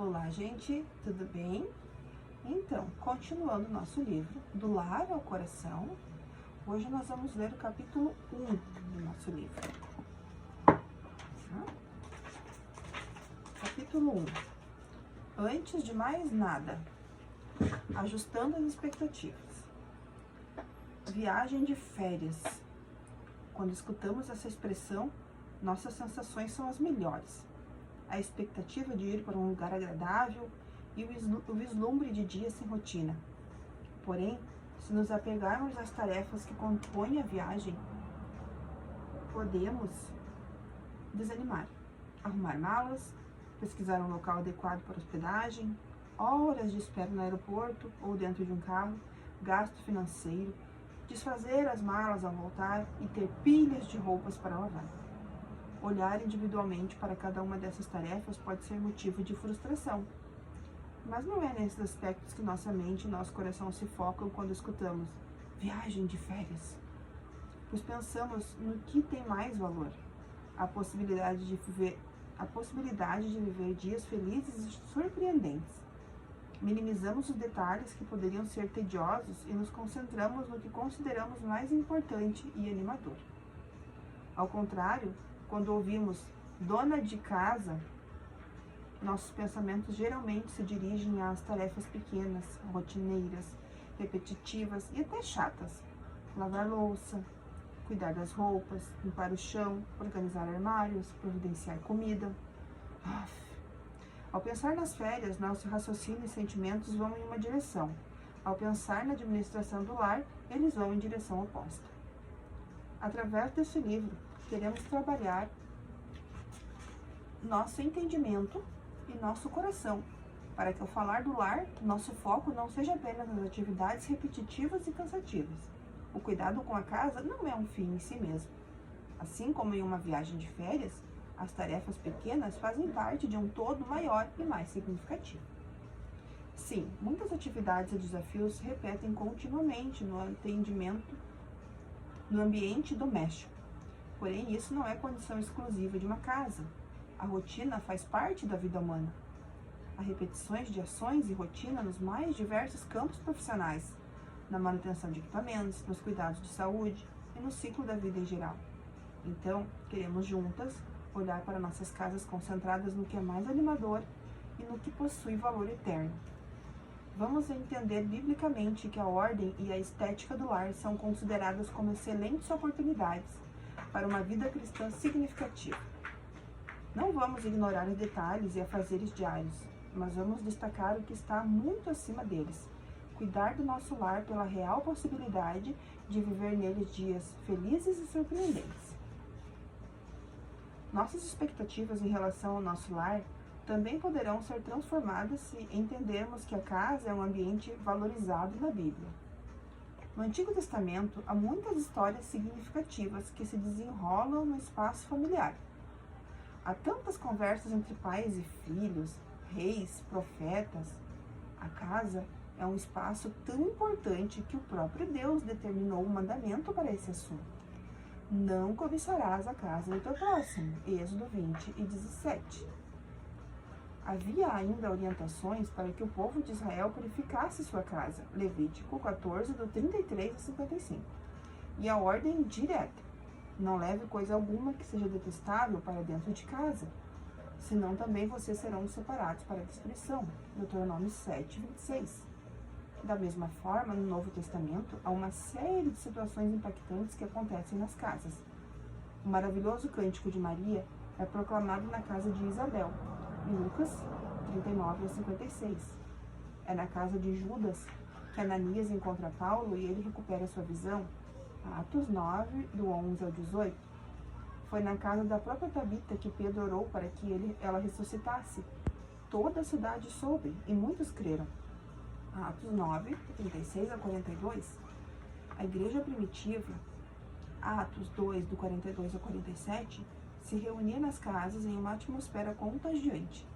Olá, gente, tudo bem? Então, continuando o nosso livro, Do Lar ao Coração, hoje nós vamos ler o capítulo 1 do nosso livro. Capítulo 1. Antes de mais nada, ajustando as expectativas. Viagem de férias. Quando escutamos essa expressão, nossas sensações são as melhores. A expectativa de ir para um lugar agradável e o vislumbre de dias sem rotina. Porém, se nos apegarmos às tarefas que compõem a viagem, podemos desanimar. Arrumar malas, pesquisar um local adequado para hospedagem, horas de espera no aeroporto ou dentro de um carro, gasto financeiro, desfazer as malas ao voltar e ter pilhas de roupas para lavar. Olhar individualmente para cada uma dessas tarefas pode ser motivo de frustração. Mas não é nesses aspectos que nossa mente e nosso coração se focam quando escutamos viagem de férias. Pois pensamos no que tem mais valor, a possibilidade de viver dias felizes e surpreendentes. Minimizamos os detalhes que poderiam ser tediosos e nos concentramos no que consideramos mais importante e animador. Ao contrário, quando ouvimos dona de casa, nossos pensamentos geralmente se dirigem às tarefas pequenas, rotineiras, repetitivas e até chatas. Lavar louça, cuidar das roupas, limpar o chão, organizar armários, providenciar comida. Ao pensar nas férias, nosso raciocínio e sentimentos vão em uma direção. Ao pensar na administração do lar, eles vão em direção oposta. Através desse livro, queremos trabalhar nosso entendimento e nosso coração, para que ao falar do lar, nosso foco não seja apenas nas atividades repetitivas e cansativas. O cuidado com a casa não é um fim em si mesmo. Assim como em uma viagem de férias, as tarefas pequenas fazem parte de um todo maior e mais significativo. Sim, muitas atividades e desafios se repetem continuamente no ambiente doméstico. Porém, isso não é condição exclusiva de uma casa. A rotina faz parte da vida humana. Há repetições de ações e rotina nos mais diversos campos profissionais, na manutenção de equipamentos, nos cuidados de saúde e no ciclo da vida em geral. Então, queremos juntas olhar para nossas casas concentradas no que é mais animador e no que possui valor eterno. Vamos entender biblicamente que a ordem e a estética do lar são consideradas como excelentes oportunidades para uma vida cristã significativa. Não vamos ignorar os detalhes e afazeres diários, mas vamos destacar o que está muito acima deles. Cuidar do nosso lar pela real possibilidade de viver neles dias felizes e surpreendentes. Nossas expectativas em relação ao nosso lar também poderão ser transformadas se entendermos que a casa é um ambiente valorizado na Bíblia. No Antigo Testamento, há muitas histórias significativas que se desenrolam no espaço familiar. Há tantas conversas entre pais e filhos, reis, profetas. A casa é um espaço tão importante que o próprio Deus determinou um mandamento para esse assunto. Não cobiçarás a casa do teu próximo. Êxodo 20 e 17. Havia ainda orientações para que o povo de Israel purificasse sua casa, Levítico 14, do 33 a 55. E a ordem direta: não leve coisa alguma que seja detestável para dentro de casa, senão também vocês serão separados para a destruição, Deuteronômio 7, 26. Da mesma forma, no Novo Testamento, há uma série de situações impactantes que acontecem nas casas. O maravilhoso cântico de Maria é proclamado na casa de Isabel, Lucas 39 a 56. É na casa de Judas que Ananias encontra Paulo e ele recupera sua visão, Atos 9, do 11 ao 18. Foi na casa da própria Tabita que Pedro orou para que ela ressuscitasse. Toda a cidade soube e muitos creram. Atos 9, 36 a 42. A igreja primitiva, Atos 2, do 42 a 47, se reunia nas casas em uma atmosfera contagiante.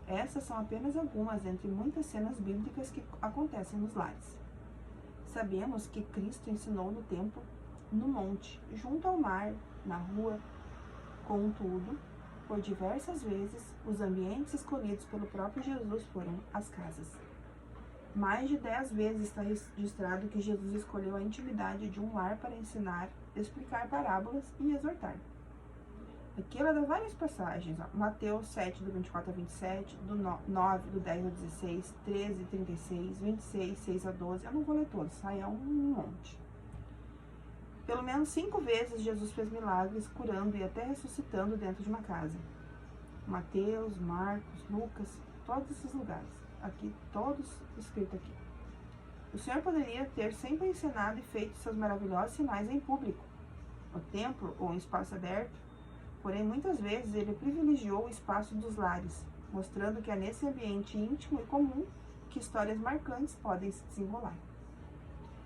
Essas são apenas algumas entre muitas cenas bíblicas que acontecem nos lares. Sabemos que Cristo ensinou no templo, no monte, junto ao mar, na rua. Contudo, por diversas vezes, os ambientes escolhidos pelo próprio Jesus foram as casas. Mais de 10 vezes está registrado que Jesus escolheu a intimidade de um lar para ensinar, explicar parábolas e exortar. Aqui ela dá várias passagens, Mateus 7, do 24 a 27, do 9, do 10 ao 16, 13, 36, 26, 6 a 12, eu não vou ler todos, sai um monte. Pelo menos 5 vezes Jesus fez milagres, curando e até ressuscitando dentro de uma casa. Mateus, Marcos, Lucas, todos esses lugares. Aqui, todos escritos aqui. O Senhor poderia ter sempre ensinado e feito seus maravilhosos sinais em público, no templo ou em espaço aberto, porém muitas vezes ele privilegiou o espaço dos lares, mostrando que é nesse ambiente íntimo e comum que histórias marcantes podem se desenrolar.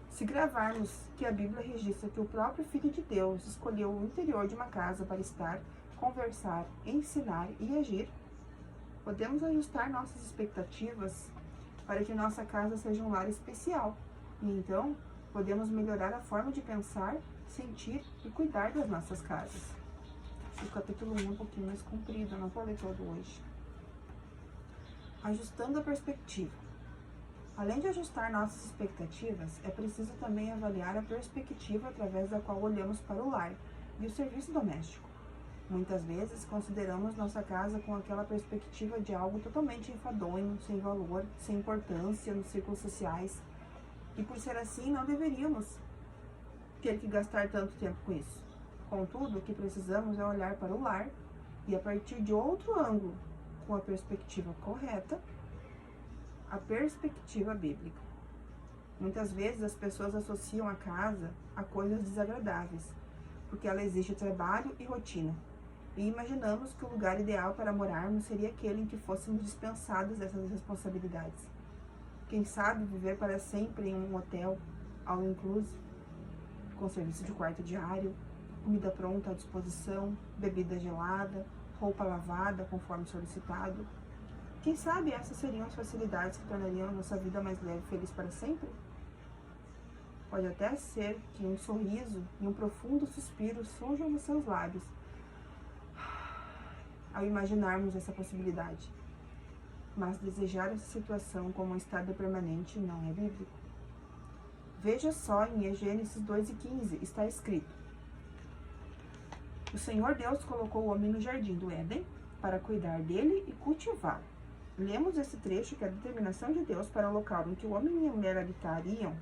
Se gravarmos que a Bíblia registra que o próprio Filho de Deus escolheu o interior de uma casa para estar, conversar, ensinar e agir, podemos ajustar nossas expectativas para que nossa casa seja um lar especial e então podemos melhorar a forma de pensar, sentir e cuidar das nossas casas. O capítulo 1 é um pouquinho mais comprido, não vou ler todo hoje. Ajustando a perspectiva. Além de ajustar nossas expectativas, é preciso também avaliar a perspectiva através da qual olhamos para o lar e o serviço doméstico. Muitas vezes consideramos nossa casa com aquela perspectiva de algo totalmente enfadonho, sem valor, sem importância nos círculos sociais. E por ser assim, não deveríamos ter que gastar tanto tempo com isso. Contudo, o que precisamos é olhar para o lar e, a partir de outro ângulo, com a perspectiva correta, a perspectiva bíblica. Muitas vezes as pessoas associam a casa a coisas desagradáveis, porque ela exige trabalho e rotina. E imaginamos que o lugar ideal para morarmos seria aquele em que fôssemos dispensados dessas responsabilidades. Quem sabe viver para sempre em um hotel, all inclusive, com serviço de quarto diário, comida pronta à disposição, bebida gelada, roupa lavada conforme solicitado. Quem sabe essas seriam as facilidades que tornariam a nossa vida mais leve e feliz para sempre? Pode até ser que um sorriso e um profundo suspiro surjam nos seus lábios ao imaginarmos essa possibilidade. Mas desejar essa situação como um estado permanente não é bíblico. Veja só em Gênesis 2:15, está escrito: o Senhor Deus colocou o homem no jardim do Éden para cuidar dele e cultivá-lo. Lemos esse trecho que a determinação de Deus para o local em que o homem e a mulher habitariam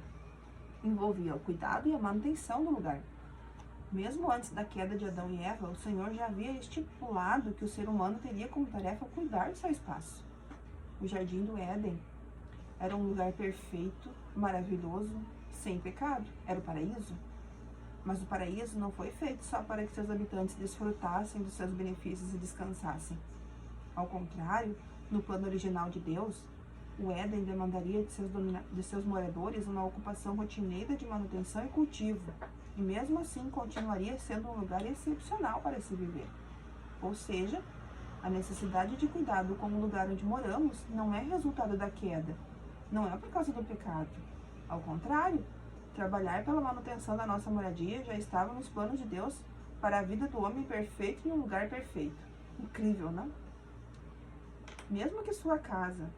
envolvia o cuidado e a manutenção do lugar. Mesmo antes da queda de Adão e Eva, o Senhor já havia estipulado que o ser humano teria como tarefa cuidar do seu espaço. O jardim do Éden era um lugar perfeito, maravilhoso, sem pecado. Era o paraíso. Mas o paraíso não foi feito só para que seus habitantes desfrutassem dos seus benefícios e descansassem. Ao contrário, no plano original de Deus, o Éden demandaria de seus moradores uma ocupação rotineira de manutenção e cultivo, e mesmo assim continuaria sendo um lugar excepcional para se viver. Ou seja, a necessidade de cuidado com o lugar onde moramos não é resultado da queda, não é por causa do pecado. Ao contrário, trabalhar pela manutenção da nossa moradia já estava nos planos de Deus para a vida do homem perfeito em um lugar perfeito. Incrível, não? Mesmo que sua casa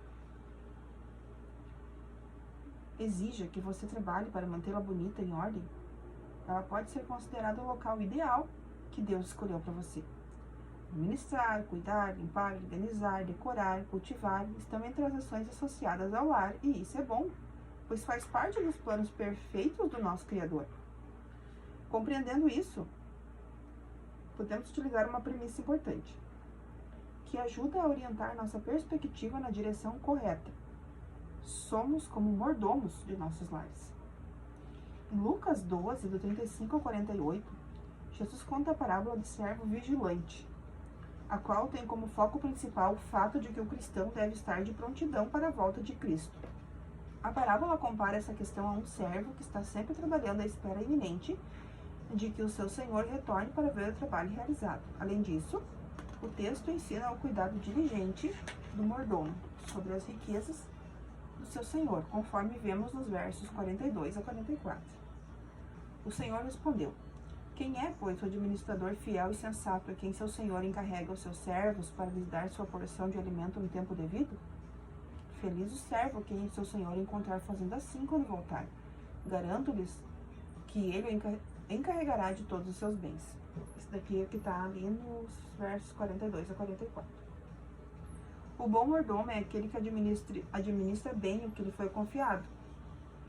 exija que você trabalhe para mantê-la bonita, em ordem, ela pode ser considerada o local ideal que Deus escolheu para você. Administrar, cuidar, limpar, organizar, decorar, cultivar estão entre as ações associadas ao lar, e isso é bom, pois faz parte dos planos perfeitos do nosso Criador. Compreendendo isso, podemos utilizar uma premissa importante, que ajuda a orientar nossa perspectiva na direção correta. Somos como mordomos de nossos lares. Em Lucas 12, do 35 ao 48, Jesus conta a parábola do servo vigilante, a qual tem como foco principal o fato de que o cristão deve estar de prontidão para a volta de Cristo. A parábola compara essa questão a um servo que está sempre trabalhando à espera iminente de que o seu senhor retorne para ver o trabalho realizado. Além disso, o texto ensina o cuidado diligente do mordomo sobre as riquezas do seu senhor, conforme vemos nos versos 42 a 44. O Senhor respondeu: Quem é, pois, o administrador fiel e sensato a quem seu senhor encarrega os seus servos para lhes dar sua porção de alimento no tempo devido? Feliz o servo quem seu senhor encontrar fazendo assim quando voltar. Garanto-lhes que ele o encarregará de todos os seus bens. Esse daqui é que está ali nos versos 42 a 44. O bom mordomo é aquele que administra bem o que lhe foi confiado.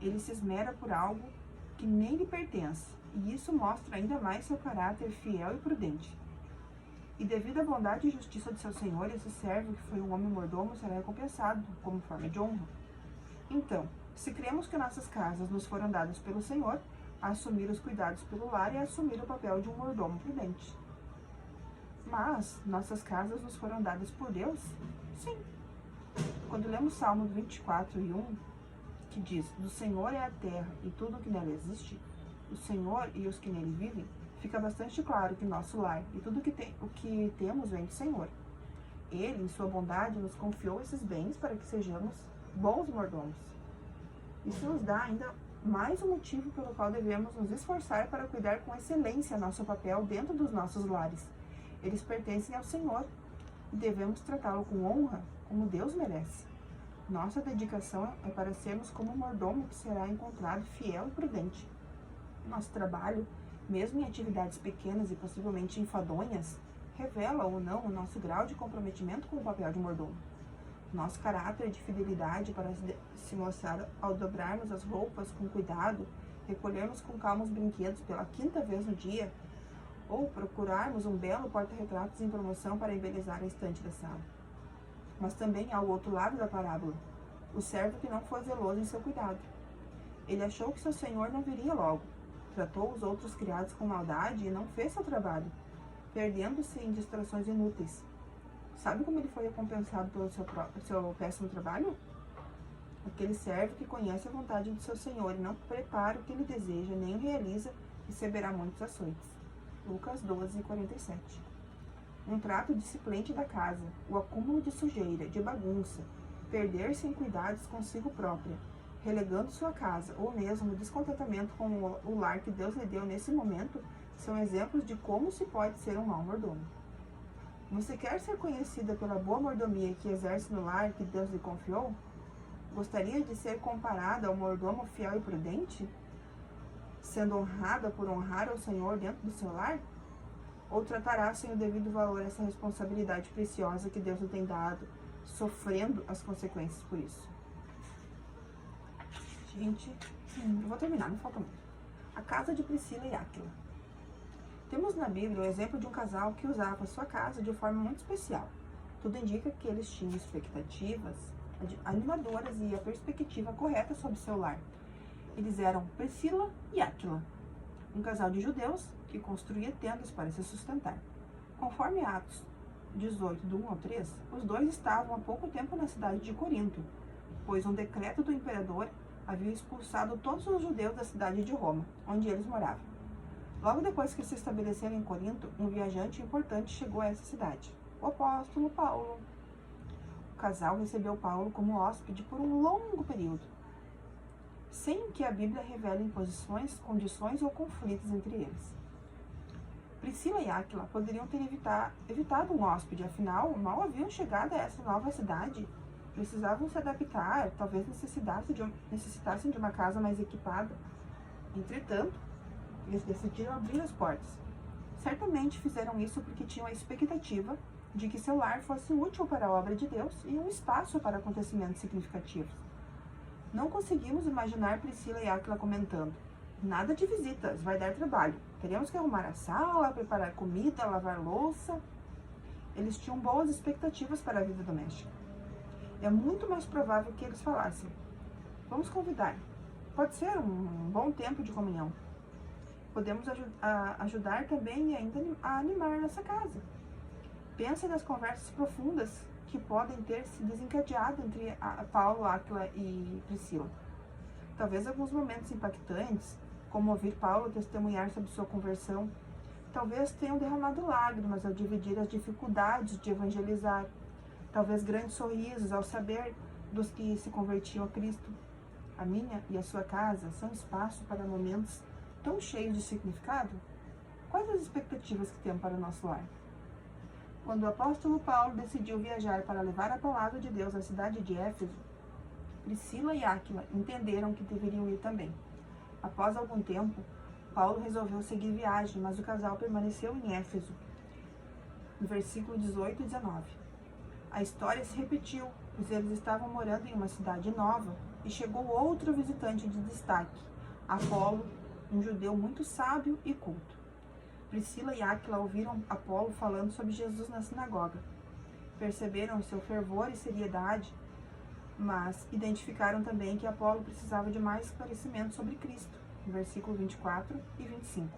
Ele se esmera por algo que nem lhe pertence, e isso mostra ainda mais seu caráter fiel e prudente. E devido à bondade e justiça de seu senhor, esse servo, que foi um homem mordomo, será recompensado como forma de honra. Então, se cremos que nossas casas nos foram dadas pelo Senhor, a assumir os cuidados pelo lar e a assumir o papel de um mordomo prudente. Mas nossas casas nos foram dadas por Deus? Sim. Quando lemos Salmo 24 e 1, que diz: do Senhor é a terra e tudo o que nela existe, o Senhor e os que nele vivem, fica bastante claro que nosso lar e tudo o que temos vem do Senhor. Ele, em sua bondade, nos confiou esses bens para que sejamos bons mordomos. Isso nos dá ainda mais um motivo pelo qual devemos nos esforçar para cuidar com excelência nosso papel dentro dos nossos lares. Eles pertencem ao Senhor e devemos tratá-lo com honra, como Deus merece. Nossa dedicação é para sermos como um mordomo que será encontrado fiel e prudente. Nosso trabalho, mesmo em atividades pequenas e possivelmente enfadonhas, revela ou não o nosso grau de comprometimento com o papel de mordomo. Nosso caráter de fidelidade para se mostrar ao dobrarmos as roupas com cuidado, recolhermos com calma os brinquedos pela 5ª vez no dia, ou procurarmos um belo porta-retratos em promoção para embelezar a estante da sala. Mas também há o outro lado da parábola, o servo que não foi zeloso em seu cuidado. Ele achou que seu senhor não viria logo, tratou os outros criados com maldade e não fez seu trabalho, perdendo-se em distrações inúteis. Sabe como ele foi recompensado pelo seu péssimo trabalho? Aquele servo que conhece a vontade do seu senhor e não prepara o que ele deseja, nem o realiza, receberá muitos açoites. Lucas 12:47. Um trato disciplente da casa, o acúmulo de sujeira, de bagunça, perder-se em cuidados consigo própria, relegando sua casa, ou mesmo o descontentamento com o lar que Deus lhe deu nesse momento, são exemplos de como se pode ser um mau mordomo. Você quer ser conhecida pela boa mordomia que exerce no lar que Deus lhe confiou? Gostaria de ser comparada ao mordomo fiel e prudente, sendo honrada por honrar ao Senhor dentro do seu lar? Ou tratará sem o devido valor essa responsabilidade preciosa que Deus lhe tem dado, sofrendo as consequências por isso? Gente, eu vou terminar, não falta muito. A casa de Priscila e Áquila. Temos na Bíblia o exemplo de um casal que usava sua casa de forma muito especial. Tudo indica que eles tinham expectativas animadoras e a perspectiva correta sobre seu lar. Eles eram Priscila e Áquila, um casal de judeus que construía tendas para se sustentar. Conforme Atos 18, do 1 ao 3, os dois estavam há pouco tempo na cidade de Corinto, pois um decreto do imperador havia expulsado todos os judeus da cidade de Roma, onde eles moravam. Logo depois que se estabeleceram em Corinto, um viajante importante chegou a essa cidade, o apóstolo Paulo. O casal recebeu Paulo como hóspede por um longo período, sem que a Bíblia revele imposições, condições ou conflitos entre eles. Priscila e Áquila poderiam ter evitado um hóspede, afinal, mal haviam chegado a essa nova cidade, precisavam se adaptar, talvez necessitassem de uma casa mais equipada. Entretanto, eles decidiram abrir as portas. Certamente fizeram isso porque tinham a expectativa de que seu lar fosse útil para a obra de Deus e um espaço para acontecimentos significativos. Não conseguimos imaginar Priscila e Áquila comentando: nada de visitas, vai dar trabalho. Teremos que arrumar a sala, preparar comida, lavar louça. Eles tinham boas expectativas para a vida doméstica. É muito mais provável que eles falassem: vamos convidar. Pode ser um bom tempo de comunhão. Podemos ajudar também e ainda a animar nossa casa. Pense nas conversas profundas que podem ter se desencadeado entre Paulo, Áquila e Priscila. Talvez alguns momentos impactantes, como ouvir Paulo testemunhar sobre sua conversão, talvez tenham derramado lágrimas ao dividir as dificuldades de evangelizar, talvez grandes sorrisos ao saber dos que se convertiam a Cristo. A minha e a sua casa são espaço para momentos tão cheios de significado? quais as expectativas que temos para o nosso lar? Quando o apóstolo Paulo decidiu viajar para levar a palavra de Deus à cidade de Éfeso, Priscila e Áquila entenderam que deveriam ir também. Após algum tempo, Paulo resolveu seguir viagem, mas o casal permaneceu em Éfeso. No versículo 18 e 19. A história se repetiu, pois eles estavam morando em uma cidade nova e chegou outro visitante de destaque, Apolo, um judeu muito sábio e culto. Priscila e Áquila ouviram Apolo falando sobre Jesus na sinagoga. Perceberam seu fervor e seriedade, mas identificaram também que Apolo precisava de mais esclarecimento sobre Cristo, no versículo 24 e 25.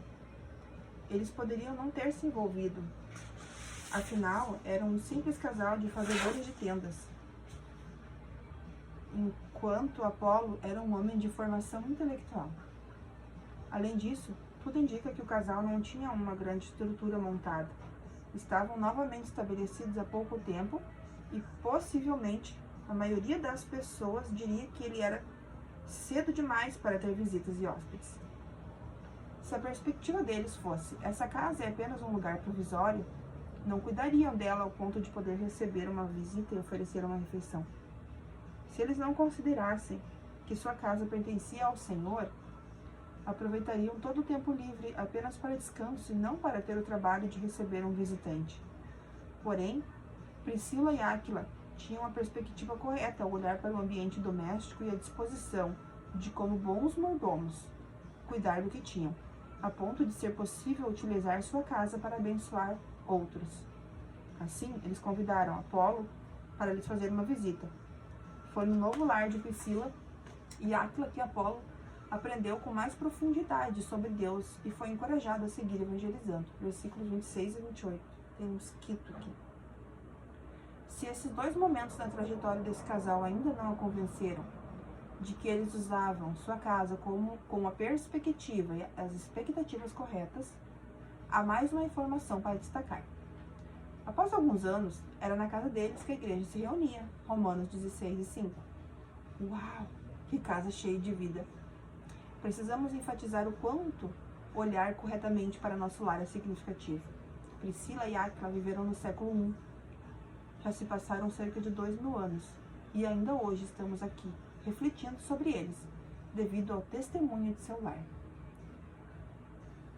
Eles poderiam não ter se envolvido, afinal, eram um simples casal de fazedores de tendas, enquanto Apolo era um homem de formação intelectual. Além disso, tudo indica que o casal não tinha uma grande estrutura montada. Estavam novamente estabelecidos há pouco tempo e, possivelmente, a maioria das pessoas diria que ele era cedo demais para ter visitas e hóspedes. Se a perspectiva deles fosse, essa casa é apenas um lugar provisório, não cuidariam dela ao ponto de poder receber uma visita e oferecer uma refeição. Se eles não considerassem que sua casa pertencia ao Senhor, aproveitariam todo o tempo livre apenas para descanso e não para ter o trabalho de receber um visitante. Porém, Priscila e Áquila tinham a perspectiva correta ao olhar para o ambiente doméstico e a disposição de, como bons mordomos, cuidar do que tinham, a ponto de ser possível utilizar sua casa para abençoar outros. Assim, eles convidaram Apolo para lhes fazer uma visita. Foi no novo lar de Priscila e Áquila que Apolo aprendeu com mais profundidade sobre Deus e foi encorajado a seguir evangelizando. Versículos 26 e 28. Tem um mosquito aqui. Se esses dois momentos na trajetória desse casal ainda não a convenceram de que eles usavam sua casa com a perspectiva e as expectativas corretas, há mais uma informação para destacar. Após alguns anos, era na casa deles que a igreja se reunia. Romanos 16 e 5. Uau! Que casa cheia de vida! Precisamos enfatizar o quanto olhar corretamente para nosso lar é significativo. Priscila e Áquila viveram no século I. Já se passaram cerca de 2000 anos e ainda hoje estamos aqui, refletindo sobre eles, devido ao testemunho de seu lar.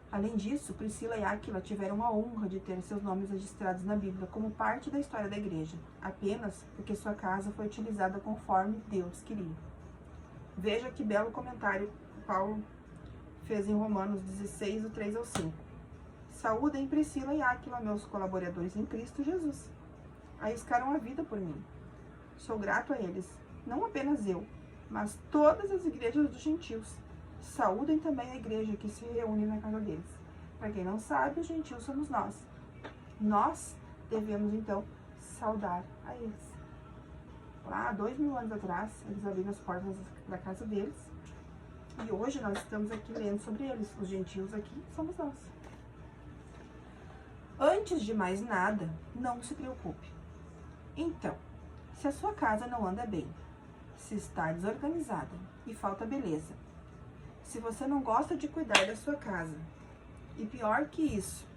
Além disso, Priscila e Áquila tiveram a honra de ter seus nomes registrados na Bíblia como parte da história da igreja, apenas porque sua casa foi utilizada conforme Deus queria. Veja que belo comentário Paulo fez em Romanos 16, do 3 ao 5. Saúdem Priscila e Áquila, meus colaboradores em Cristo Jesus. Arriscaram a vida por mim. Sou grato a eles, não apenas eu, mas todas as igrejas dos gentios. Saúdem também a igreja que se reúne na casa deles. Para quem não sabe, os gentios somos nós. Nós devemos, então, saudar a eles. Lá, 2000 anos atrás, eles abriram as portas da casa deles. E hoje nós estamos aqui lendo sobre eles. Os gentios aqui somos nós. Antes de mais nada, não se preocupe. Então, se a sua casa não anda bem, se está desorganizada e falta beleza, se você não gosta de cuidar da sua casa, e pior que isso,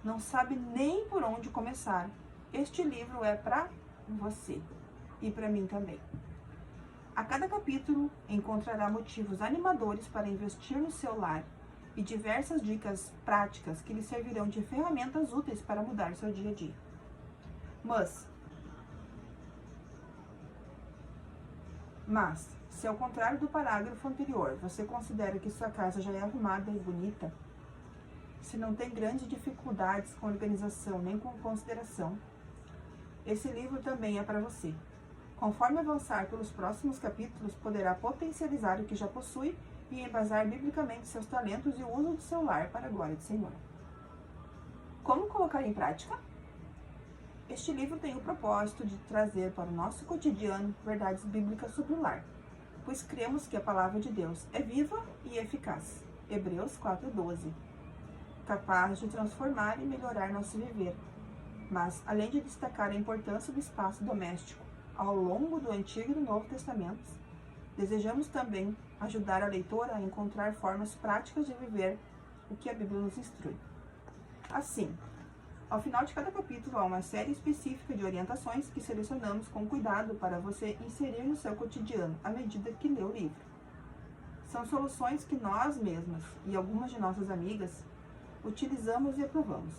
não sabe nem por onde começar, este livro é para você e para mim também. A cada capítulo encontrará motivos animadores para investir no seu lar e diversas dicas práticas que lhe servirão de ferramentas úteis para mudar seu dia a dia. Mas, se ao contrário do parágrafo anterior, você considera que sua casa já é arrumada e bonita, se não tem grandes dificuldades com organização nem com consideração, esse livro também é para você. Conforme avançar pelos próximos capítulos, poderá potencializar o que já possui e embasar biblicamente seus talentos e o uso do seu lar para a glória do Senhor. Como colocar em prática? Este livro tem o propósito de trazer para o nosso cotidiano verdades bíblicas sobre o lar, pois cremos que a palavra de Deus é viva e eficaz. Hebreus 4:12. Capaz de transformar e melhorar nosso viver. Mas, além de destacar a importância do espaço doméstico ao longo do Antigo e do Novo Testamentos, desejamos também ajudar a leitora a encontrar formas práticas de viver o que a Bíblia nos instrui. Assim, ao final de cada capítulo há uma série específica de orientações que selecionamos com cuidado para você inserir no seu cotidiano à medida que lê o livro. São soluções que nós mesmas e algumas de nossas amigas utilizamos e aprovamos.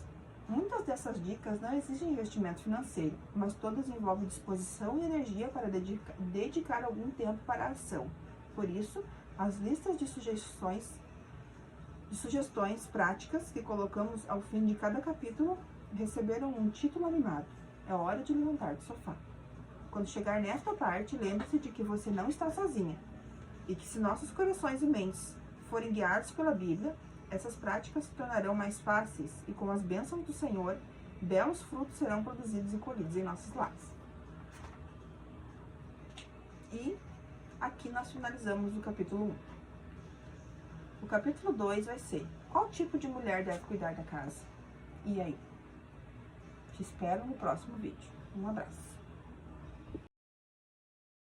Muitas dessas dicas não exigem investimento financeiro, mas todas envolvem disposição e energia para dedicar algum tempo para a ação. Por isso, as listas de sugestões práticas que colocamos ao fim de cada capítulo receberam um título animado. É hora de levantar do sofá. Quando chegar nesta parte, lembre-se de que você não está sozinha e que se nossos corações e mentes forem guiados pela Bíblia, essas práticas se tornarão mais fáceis e, com as bênçãos do Senhor, belos frutos serão produzidos e colhidos em nossos lares. E aqui nós finalizamos o capítulo 1. O capítulo 2 vai ser: qual tipo de mulher deve cuidar da casa? E aí? Te espero no próximo vídeo. Um abraço.